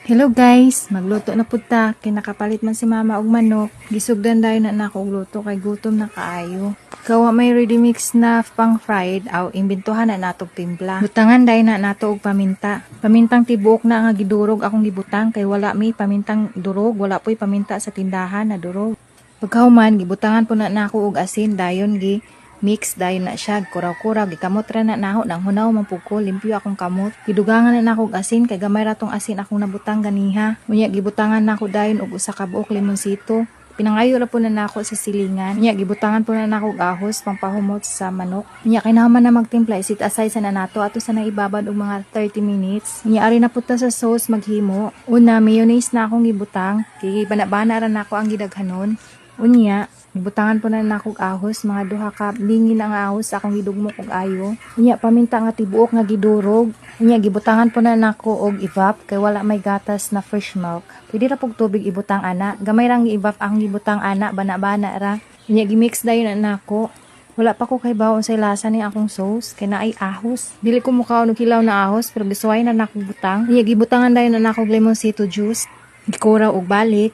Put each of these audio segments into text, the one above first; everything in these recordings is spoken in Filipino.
Hello guys, magluto na pud ta. Kinakapalit man si mama og manok. Gisugdan dayon na nako og luto kay gutom na kaayo. Kawa may ready mix na pang fried aw imbintuhan na natog timpla. Butangan dayon na nato og paminta. Pamintang tibuok na nga gidurog akong gibutang kay wala mi pamintang durog, wala po'y paminta sa tindahan na durog. Pagkahuman gibutangan po na nako og asin dayon gi mix dayon na siya kuraw-kuraw gikamot ra na naho nang hunaw man pud ko limpyo akong kamot gidugangan na nako og asin kay gamay ra tong asin akong nabutang ganiha unya gibutangan nako dayon og usa ka buok limonsito pinangayo ra po na nako sa silingan unya gibutangan po na nako og ahos pangpahumot sa manok unya kinahaman na magtimpla isit aside sa nato ato sa naibabad og mga 30 minutes unya ari na pud ta sa sauce maghimo una mayonnaise na akong gibutang kay banabana ra nako ang gidaghanon unya gibutangan po na nakog ahos, mga duha ka lingin ang ahos akong gidugmok og ayo. Unya paminta nga tibuok nga gidurog. Unya gibutangan po na nako og evap kay wala may gatas na fresh milk. Pwede ra pog tubig ibutang ana. Gamay rang i-evap ang gibutang ana bana-bana ra. Unya gimix dayon na nako. Wala pa ko kay bawo unsay lasa ni akong sauce kay naay ahos. Dili ko mukaon og hilaw na ahos pero gisuway na nako butang. Unya gibutangan dayon na nako og lemonsito juice. Gikuraw og balik.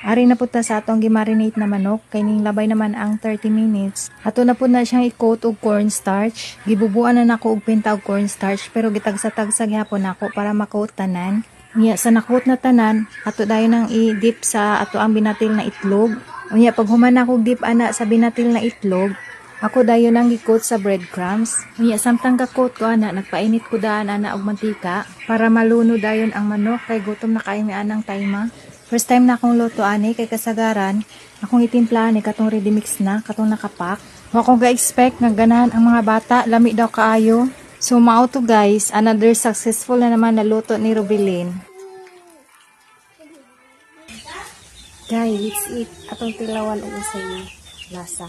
Ari na po ta sa atong gimarinate na manok, kay ning labay naman ang 30 minutes. Ato na po na siyang i-coat og cornstarch. Gibubuan na nako og pinta og cornstarch, pero gitagsa-tagsa gyapon nako para ma-coat tanan. Unya sa na-coat na tanan, ato dayon nang i-dip sa ato ang binatil na itlog. Unya pag human nako dip ana sa binatil na itlog, ako dayon nang gi-coat sa breadcrumbs. Unya samtang ka-coat ko ana, nagpainit ko daan ana og mantika para maluno dayon ang manok kay gutom na kay mi anang tayma. First time na akong luto ani kay kasagaran, akong itimpla ni katong ready mix na, katong nakapak. Wa ko ga-expect nga ganahan ang mga bata, lami daw kaayo. So mao to guys, another successful na naman na luto ni Rubilin. Guys, let's eat atong tilawan og usay lasa.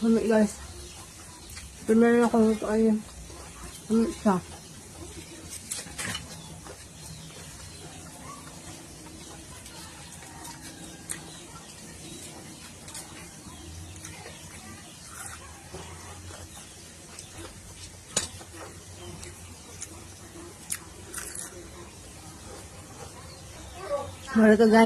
Guys, primero ako ito ay siya. Mara to guys.